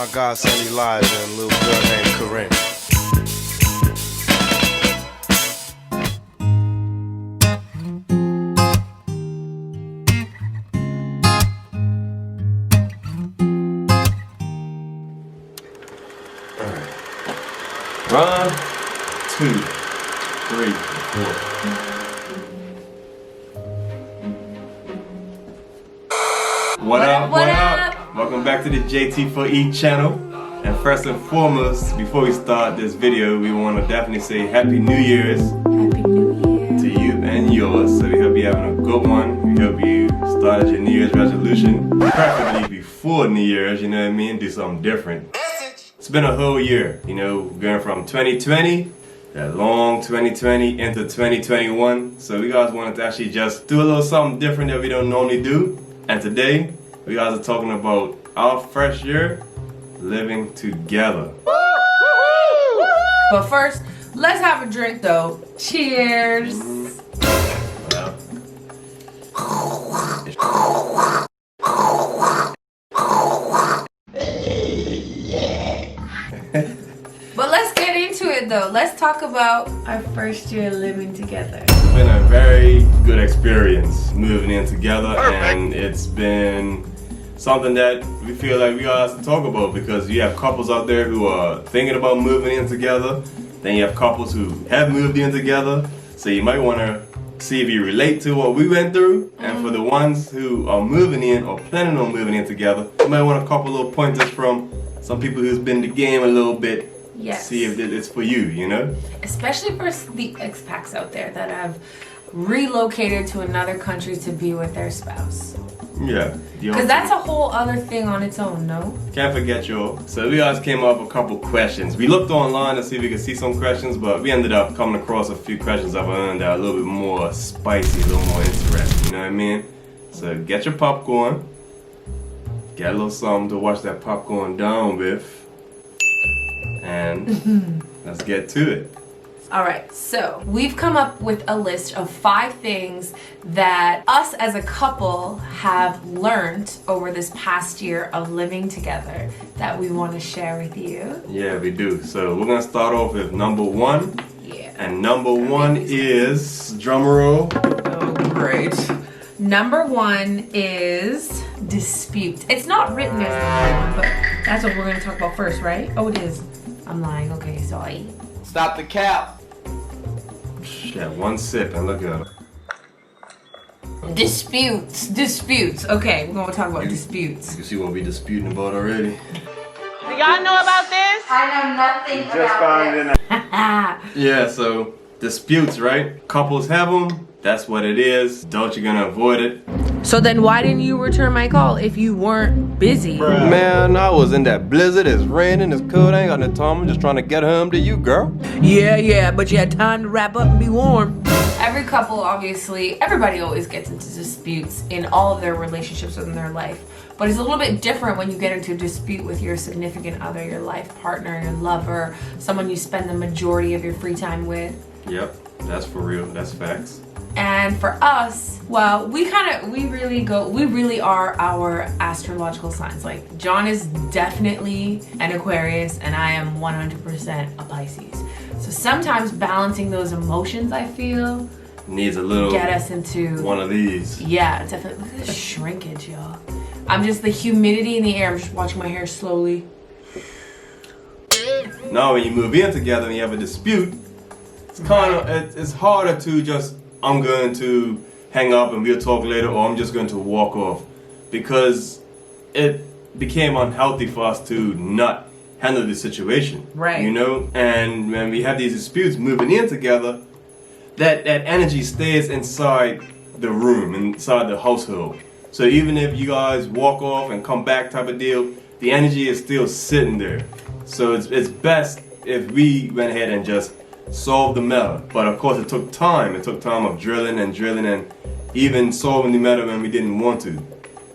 my godson Elijah and a little girl named Corinne. One, two, three, four. What up? Welcome back to the JT4E channel. And first and foremost, before we start this video, we want to definitely say Happy New Year's. Happy New Year. To you and yours. So we hope you're having a good one. We hope you started your New Year's resolution. Preferably before New Year's, you know what I mean? Do something different. It's been a whole year, you know, going from 2020, that long 2020 into 2021. So we guys wanted to actually just do a little something different that we don't normally do. And today, we guys are talking about our first year living together. But first, let's have a drink though. Cheers. Well. But let's get into it though. Let's talk about our first year living together. It's been a very good experience moving in together, and it's been something that we feel like we got to talk about because you have couples out there who are thinking about moving in together. Then you have couples who have moved in together. So you might want to see if you relate to what we went through. And for the ones who are moving in or planning on moving in together, you might want a couple little pointers from some people who's been in the game a little bit. Yes. See if it's for you, you know? Especially for the expats out there that have relocated to another country to be with their spouse. Yeah. Because that's a whole other thing on its own, no? Can't forget y'all. So we guys came up with a couple questions. We looked online to see if we could see some questions, but we ended up coming across a few questions of our own that are a little bit more spicy, a little more interesting, you know what I mean? So get your popcorn. Get a little something to wash that popcorn down with. And let's get to it. Alright, so we've come up with a list of 5 things that us as a couple have learned over this past year of living together that we want to share with you. Yeah, we do. So we're going to start off with number 1. Yeah. And number 1 is, drum roll. Oh, great. Number 1 is dispute. It's not written as number 1, but that's what we're going to talk about first, right? Oh, it is. I'm lying. Okay, sorry. Stop the cap. Yeah, one sip and look at it. Disputes. Okay, we're going to talk about disputes. You can see what we disputing about already. Do y'all know about this? I know nothing about this. Yeah, so disputes, right? Couples have them. That's what it is. Don't you gonna avoid it? So then why didn't you return my call if you weren't busy? Man, I was in that blizzard. It's raining. It's cold. I ain't got no time. I'm just trying to get home to you, girl. Yeah, but you had time to wrap up and be warm. Every couple, obviously, everybody always gets into disputes in all of their relationships within their life. But it's a little bit different when you get into a dispute with your significant other, your life partner, your lover, someone you spend the majority of your free time with. Yep, that's for real. That's facts. And for us, well, we really are our astrological signs. Like, John is definitely an Aquarius and I am 100% a Pisces. So sometimes balancing those emotions, I feel, needs a little get us into one of these. Yeah, definitely. Look at the shrinkage, y'all. I'm just the humidity in the air. I'm just watching my hair slowly. Now, when you move in together and you have a dispute, it's kind of it's harder to just, I'm going to hang up and we'll talk later, or I'm just going to walk off, because it became unhealthy for us to not handle the situation. Right. You know, and when we have these disputes moving in together, that energy stays inside the room, inside the household. So even if you guys walk off and come back type of deal, the energy is still sitting there. So it's best if we went ahead and just solved the matter. But of course it took time. It took time of drilling and even solving the matter when we didn't want to.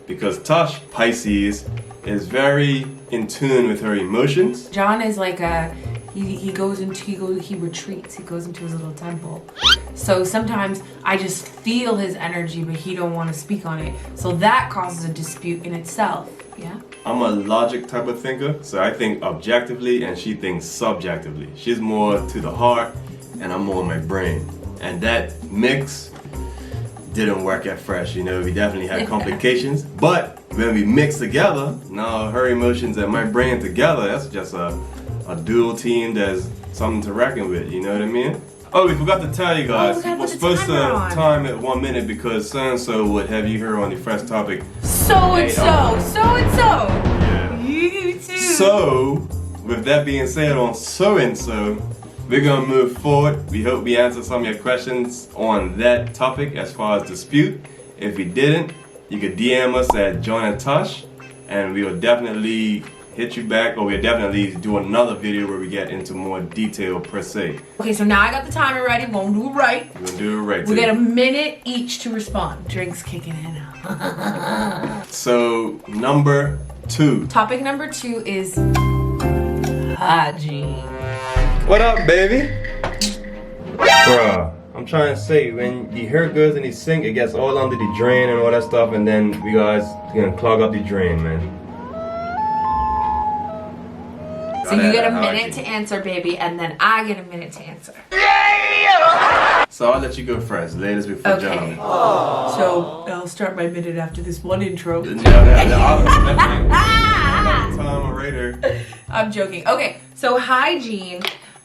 Because Tosh, Pisces, is very in tune with her emotions. John is like he retreats, he goes into his little temple. So sometimes I just feel his energy, but he don't want to speak on it. So that causes a dispute in itself, yeah? I'm a logic type of thinker, so I think objectively and she thinks subjectively. She's more to the heart and I'm more my brain. And that mix didn't work at first, you know, we definitely had complications. But when we mix together, now her emotions and my brain together, that's just a dual team that's something to reckon with, you know what I mean? Oh, we forgot to tell you guys, we're supposed to time it 1 minute because so-and-so would have you here on the first topic. So-and-so. Yeah. You too. So, with that being said on so-and-so, we're gonna move forward. We hope we answered some of your questions on that topic as far as dispute. If we didn't, you could DM us at John and Tosh, and we will definitely hit you back, or we'll definitely do another video where we get into more detail per se. Okay, so now I got the timer ready. We're gonna do it right. We're gonna do it right. We get a minute each to respond. Drinks kicking in. So, number 2. Topic number 2 is hygiene. What up, baby? Bruh, I'm trying to say, when the hair goes in the sink, it gets all under the drain and all that stuff, and then we guys gonna clog up the drain, man. So you get a minute to answer, baby, and then I get a minute to answer. So I'll let you go first, ladies before gentlemen. So I'll start my minute after this one intro. I'm joking. Okay, so hygiene.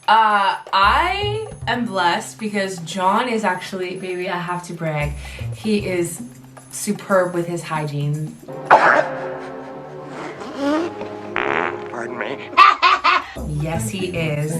I am blessed because John is actually, baby, I have to brag, he is superb with his hygiene. Pardon me. Yes, he is.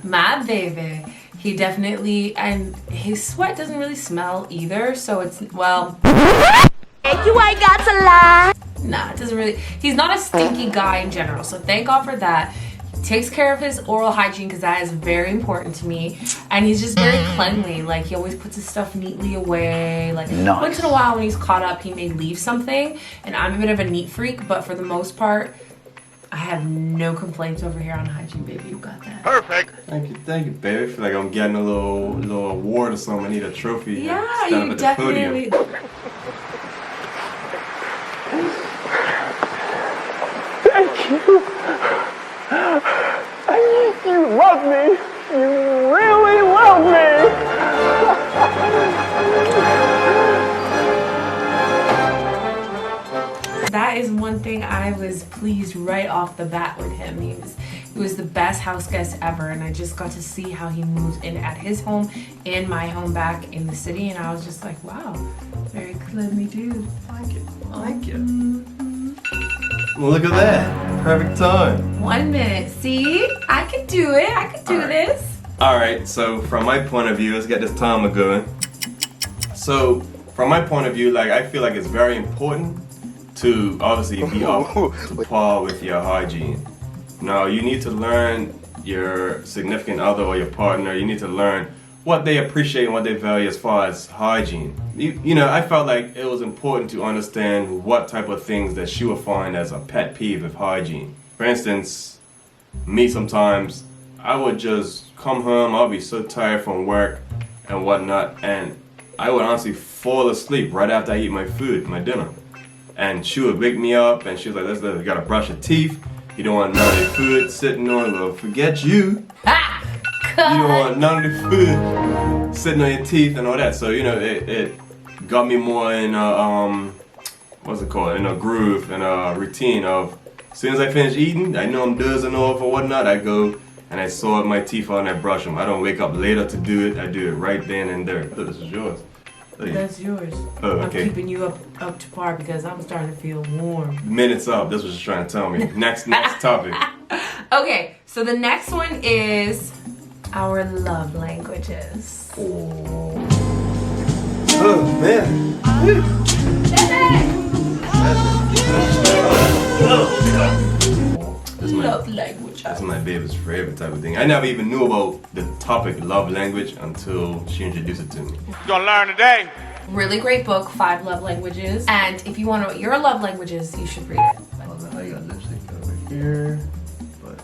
My baby. He definitely, and his sweat doesn't really smell either, so it's, well. You ain't got to lie. Nah, it doesn't really, he's not a stinky guy in general, so thank God for that. He takes care of his oral hygiene because that is very important to me, and he's just very cleanly. Like, he always puts his stuff neatly away. Like, once in a while when he's caught up, he may leave something, and I'm a bit of a neat freak, but for the most part, I have no complaints over here on hygiene, baby. You got that. Perfect. Thank you, baby. I feel like I'm getting a little award or something. I need a trophy. Yeah, stand you up at the definitely. podium. Thank you. You love me. You really love me. That is one thing I was pleased right off the bat with him. He was the best house guest ever, and I just got to see how he moves in at his home and my home back in the city, and I was just like, wow, very cleanly dude. Thank you. Well, look at that. Perfect time. 1 minute. See? I could do it. I could do this. Alright, so from my point of view, let's get this timer going. So, from my point of view, like, I feel like it's very important to obviously be up to par with your hygiene. Now, you need to learn your significant other or your partner, you need to learn what they appreciate and what they value as far as hygiene. You know, I felt like it was important to understand what type of things that she would find as a pet peeve of hygiene. For instance, me sometimes, I would just come home, I'll be so tired from work and whatnot, and I would honestly fall asleep right after I eat my food, my dinner. And she would wake me up and she was like, let's you gotta brush your teeth. You don't want none of the food sitting on, well, forget you. You don't want none of the food sitting on your teeth and all that. So, you know, it got me more in a, what's it called, in a groove and a routine of, as soon as I finish eating, I know I'm dozing off or whatnot, I go and I sort my teeth out and I brush them. I don't wake up later to do it, I do it right then and there. Look, this is yours. That's yours. Oh, okay. I'm keeping you up to par because I'm starting to feel warm. Minutes up, this was just trying to tell me. Next topic. Okay, so the next one is our love languages. Oh man. Love language. That's my baby's favorite type of thing. I never even knew about the topic love language until she introduced it to me. You're gonna learn today. Really great book, 5 Love Languages. And if you want to know what your love language is, you should read it. I don't know how you got lipstick over here, but...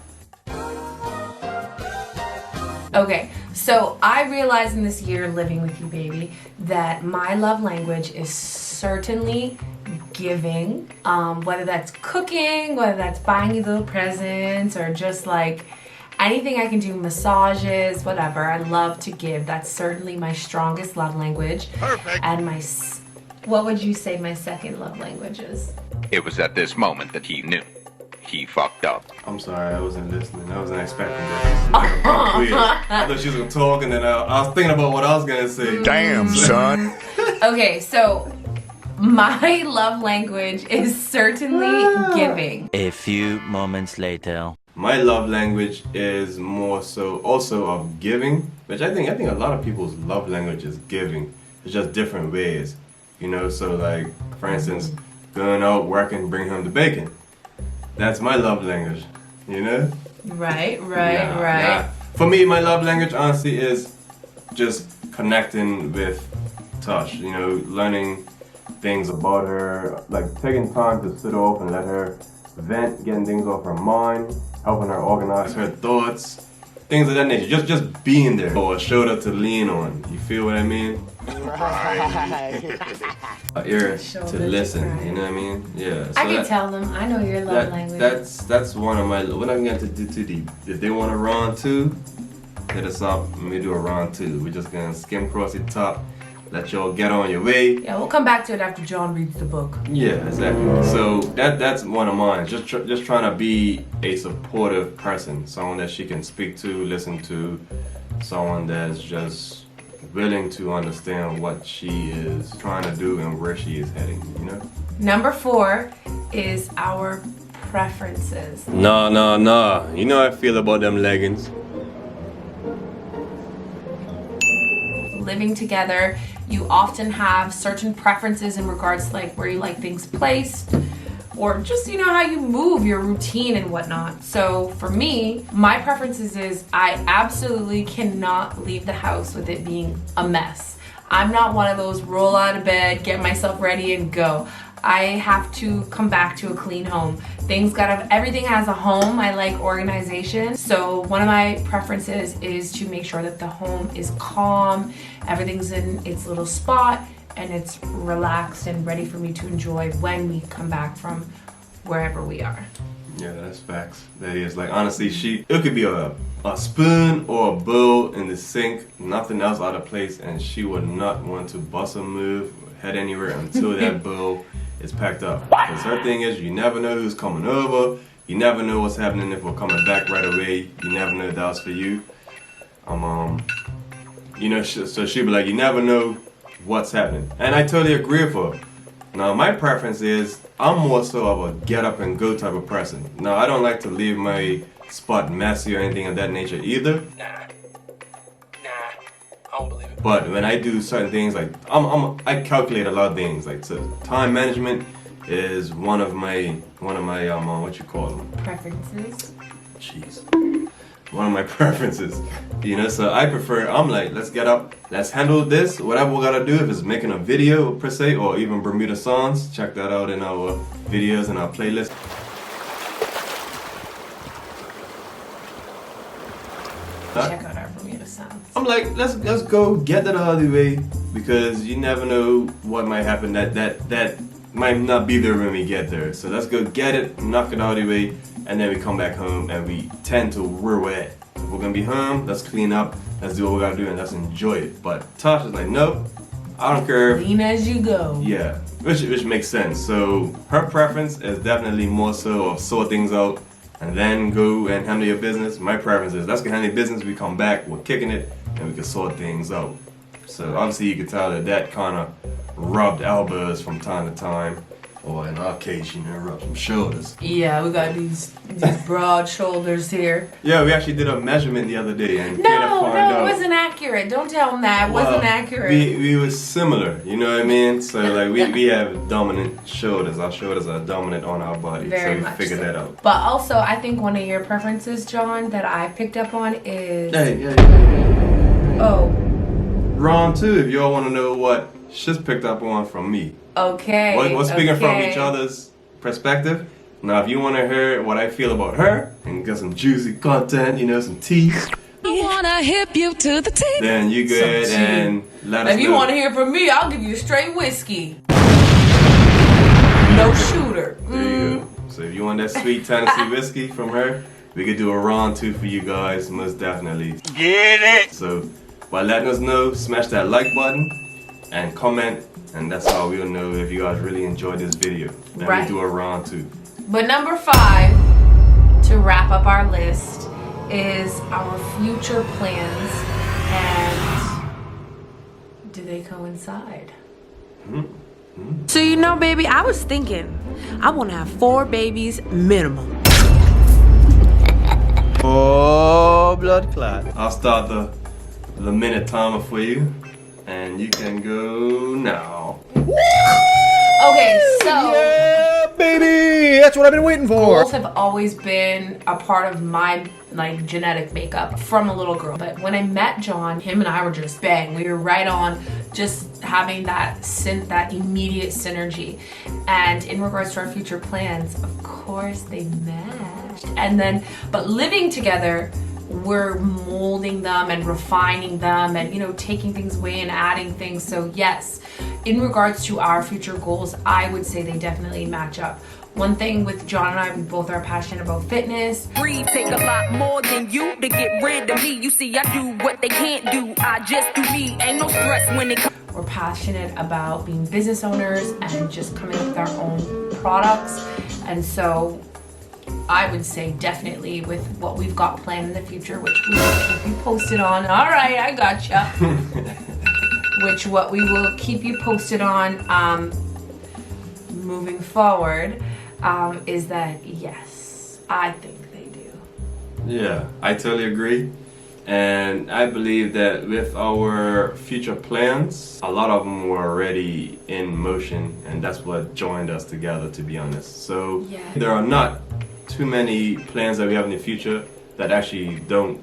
Okay, so I realized in this year living with you, baby, that my love language is certainly giving, whether that's cooking, whether that's buying you little presents, or just like anything I can do, massages, whatever. I love to give. That's certainly my strongest love language. Perfect. And what would you say my second love language is? It was at this moment that he knew. He fucked up. I'm sorry, I wasn't listening. I wasn't expecting this. I thought she was gonna talk, and then I was thinking about what I was gonna say. Damn, son. Okay, so my love language is certainly giving. A few moments later. My love language is more so also of giving, which I think a lot of people's love language is giving. It's just different ways, you know. So like, for instance, going out working, bring home the bacon. That's my love language, you know. Right. Yeah. For me, my love language honestly is just connecting with Tosh. You know, learning things about her, like taking time to sit off and let her vent, getting things off her mind, helping her organize her thoughts, things of that nature. Just being there, or a shoulder to lean on. You feel what I mean? An ear to listen. You know what I mean? Yeah. So I can tell them. I know your love language. That's one of my. We're not going to do too deep. If they want a round two, hit us up and we do a round two. We're just gonna skim across the top. Let y'all get on your way. Yeah, we'll come back to it after John reads the book. Yeah, exactly. So that's one of mine. Just trying to be a supportive person, someone that she can speak to, listen to, someone that's just willing to understand what she is trying to do and where she is heading. You know. Number 4 is our preferences. Nah. You know how I feel about them leggings. Living together, you often have certain preferences in regards to like where you like things placed, or just, you know, how you move, your routine and whatnot. So for me, my preferences is I absolutely cannot leave the house with it being a mess. I'm not one of those roll out of bed, get myself ready and go. I have to come back to a clean home. Everything has a home. I like organization. So one of my preferences is to make sure that the home is calm, everything's in its little spot, and it's relaxed and ready for me to enjoy when we come back from wherever we are. Yeah, that's facts. That is, like, honestly, it could be a spoon or a bowl in the sink, nothing else out of place, and she would not want to bust a move, head anywhere until that bowl is packed up. Because her thing is, you never know who's coming over, you never know what's happening if we're coming back right away, you never know if that's for you. You know, so she'd be like, you never know what's happening. And I totally agree with her. Now, my preference is, I'm more so of a get up and go type of person. Now, I don't like to leave my spot messy or anything of that nature either. Nah, I don't believe it. But when I do certain things, like I calculate a lot of things. Like, so time management is one of my what you call them? Preferences? Jeez. One of my preferences. You know, so I'm like, let's get up, let's handle this, whatever we gotta do. If it's making a video per se, or even Bermuda songs, check that out in our videos and our playlist. Check out our Bermuda sounds. I'm like, let's go get that out of the way, because you never know what might happen that might not be there when we get there. So let's go get it, knock it out of the way, and then we come back home and we tend to where we're at. If we're gonna be home, let's clean up, let's do what we gotta do, and let's enjoy it. But Tasha's like, nope, I don't care. Clean as you go. Yeah, which makes sense. So her preference is definitely more so of sort things out and then go and handle your business. My preference is, let's go handle business, we come back, we're kicking it, and we can sort things out. So obviously you can tell that kind of rubbed elbows from time to time, or in our case, you know, rub some shoulders. Yeah, we got these broad shoulders here. Yeah, we actually did a measurement the other day, and No, it wasn't accurate. Don't tell them that. It wasn't accurate. We were similar, you know what I mean? So like we have dominant shoulders. Our shoulders are dominant on our body. Very so much we figured so. that out. But also, I think one of your preferences, John, that I picked up on is... Hey. Oh. Round 2, if y'all want to know what she's picked up on from me. Okay. We're speaking from each other's perspective. Now, if you want to hear what I feel about her and get some juicy content, you know, some tea, I wanna hip you to the tea. then you go ahead and let us know. If you want to hear from me, I'll give you straight whiskey. No shooter. There you go. So if you want that sweet Tennessee whiskey from her, we could do a round 2 for you guys, most definitely. Get it! So by letting us know, smash that like button and comment, and that's how we'll know if you guys really enjoyed this video. And Right. we do a round 2. But number 5, to wrap up our list, is our future plans, and do they coincide? So you know, baby, I was thinking I want to have 4 babies minimum. Oh, blood clot. I'll start the minute timer for you, and you can go now. Okay, so Yeah, baby! That's what I've been waiting for. goals have always been a part of my like genetic makeup from a little girl. But when I met John, him and I were just bang. We were right on, just having that immediate synergy. And in regards to our future plans, of course they matched. And then, but living together, we're molding them and refining them and, you know, taking things away and adding things. So yes, in regards to our future goals, I would say they definitely match up. One thing with John and I, we both are passionate about fitness. Breathe, take a lot more than you to get rid of me. You see, I do what they can't do. I just do me. Ain't no stress when it comes. We're passionate about being business owners and just coming up with our own products. And so I would say definitely with what we've got planned in the future, which we will keep you posted on. All right, I gotcha. Which what we will keep you posted on moving forward is that yes, I think they do. Yeah, I totally agree. And I believe that with our future plans, a lot of them were already in motion, and that's what joined us together, to be honest. So Yeah. there are not too many plans that we have in the future that actually don't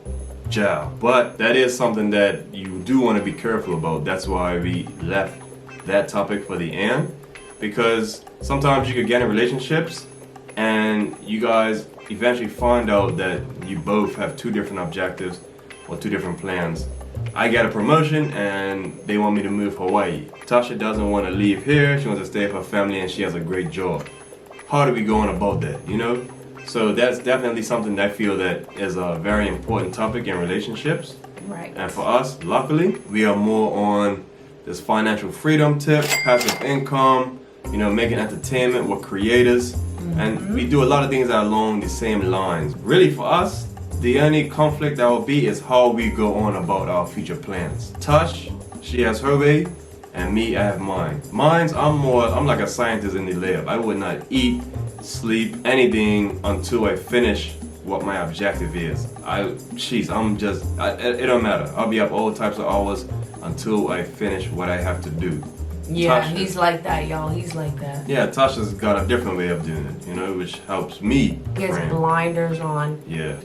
gel. But that is something that you do want to be careful about. That's why we left that topic for the end, because sometimes you could get in relationships and you guys eventually find out that you both have 2 different objectives or 2 different plans. I get a promotion and they want me to move Hawaii. Tasha doesn't want to leave here. She wants to stay with her family and she has a great job. How do we go on about that, you know? So that's definitely something that I feel that is a very important topic in relationships. Right. And for us, luckily, we are more on this financial freedom tip, passive income, you know, making entertainment, we're creators. And we do a lot of things that are along the same lines. Really for us, the only conflict that will be is how we go on about our future plans. Tosh, she has her way, and me, I have mine. I'm like a scientist in the lab. I would not eat, sleep, anything until I finish what my objective is. It don't matter. I'll be up all types of hours until I finish what I have to do. Yeah, Tasha. he's like that, y'all. He's like that. Yeah, Tasha's got a different way of doing it, you know, which helps me. He has frame. blinders on. Yeah.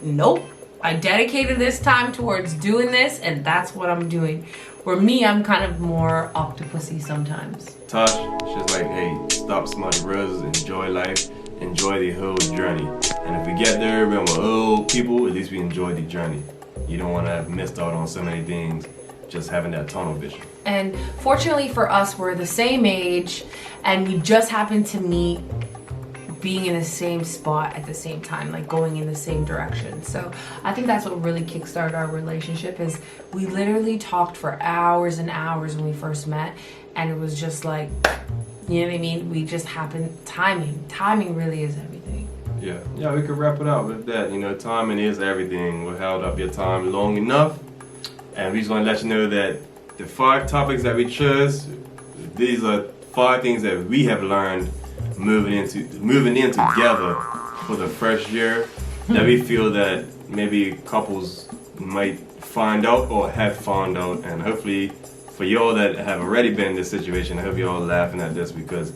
Nope. I dedicated this time towards doing this, and that's what I'm doing. Where me, I'm kind of more octopusy sometimes. Tosh, she's like, hey, stop smelling roses, enjoy life, enjoy the whole journey. And if we get there when we're old people, at least we enjoy the journey. You don't want to have missed out on so many things just having that tunnel vision. And fortunately for us, we're the same age, and we just happen to meet being in the same spot at the same time, like going in the same direction. So I think that's what really kickstarted our relationship, is we literally talked for hours and hours when we first met, and it was just like, you know what I mean? We just happened, timing really is everything. Yeah, we could wrap it up with that. You know, timing is everything. We held up your time long enough, and we just want to let you know that the 5 topics that we chose, these are 5 things that we have learned moving in together for the first year that we feel that maybe couples might find out or have found out. And hopefully for y'all that have already been in this situation, I hope you're all laughing at this, because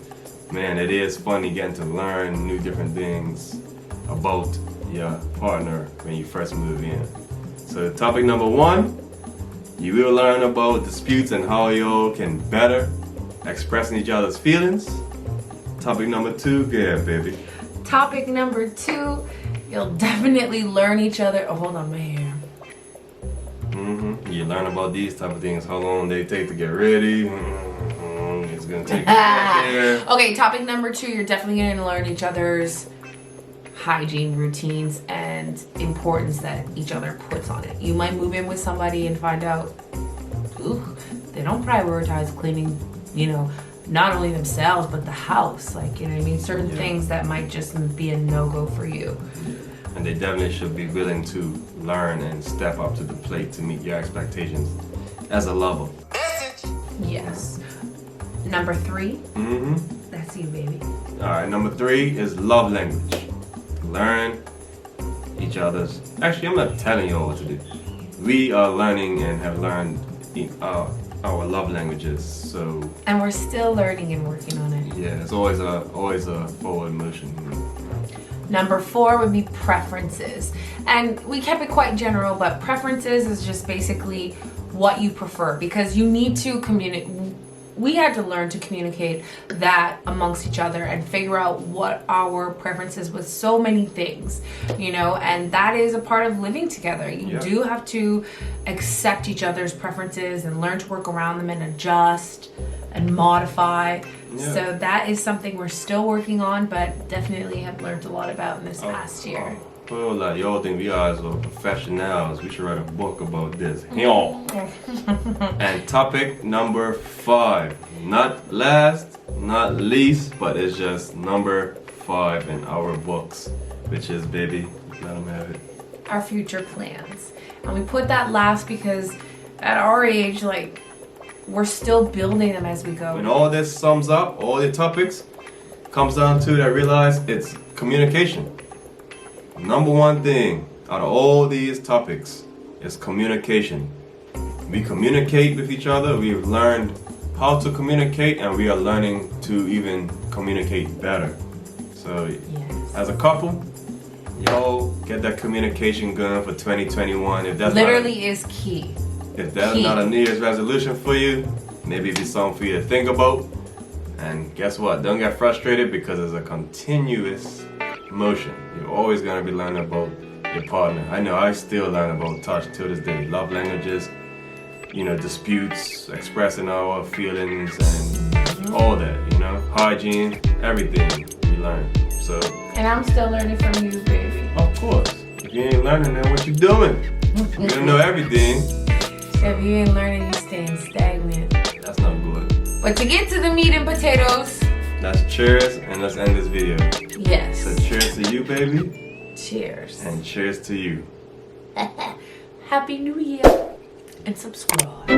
man, it is funny getting to learn new different things about your partner when you first move in. So topic number 1, you will learn about disputes and how y'all can better expressing each other's feelings. Topic number 2, go ahead, baby. Topic number 2, you'll definitely learn each other. Oh, hold on, my hair. You learn about these type of things, how long they take to get ready. It's gonna take care. Okay, topic number 2, you're definitely gonna learn each other's hygiene routines and importance that each other puts on it. You might move in with somebody and find out, ooh, they don't prioritize cleaning, you know, not only themselves but the house. Like, you know what I mean? Certain things that might just be a no-go for you. And they definitely should be willing to learn and step up to the plate to meet your expectations as a lover. Yes. Number 3. Mm-hmm. That's you, baby. All right, number 3 is love language. Learn each other's. Actually, I'm not telling you all what to do. We are learning and have learned our love languages. So. And we're still learning and working on it. Yeah, it's always a forward motion. Number 4 would be preferences. And we kept it quite general, but preferences is just basically what you prefer, because you need to communicate. We had to learn to communicate that amongst each other and figure out what our preferences with so many things, you know, and that is a part of living together. You do have to accept each other's preferences and learn to work around them and adjust and modify. So that is something we're still working on, but definitely have learned a lot about in this past year. Well, like y'all think we guys are professionals. We should write a book about this. And topic number 5, not last, not least, but it's just number 5 in our books, which is, baby, let them have it, our future plans. And we put that last because at our age, like, we're still building them as we go. When all this sums up, all the topics comes down to it, I realize it's communication. Number 1 thing out of all these topics is communication. We communicate with each other. We've learned how to communicate, and we are learning to even communicate better. So, as a couple, y'all get that communication going for 2021. If that's literally is key. If that's not a New Year's resolution for you, maybe it'd be something for you to think about. And guess what? Don't get frustrated, because it's a continuous motion. You're always going to be learning about your partner. I know I still learn about touch till this day. Love languages, you know, disputes, expressing our feelings and all that, you know, hygiene, everything we learn. So. And I'm still learning from you, baby. Of course. If you ain't learning, then what you doing? You don't know everything. So if you ain't learning, you staying stagnant. That's not good. But to get to the meat and potatoes. That's cheers, and let's end this video. Yes. So cheers to you, baby. Cheers. And cheers to you. Happy New Year. And subscribe.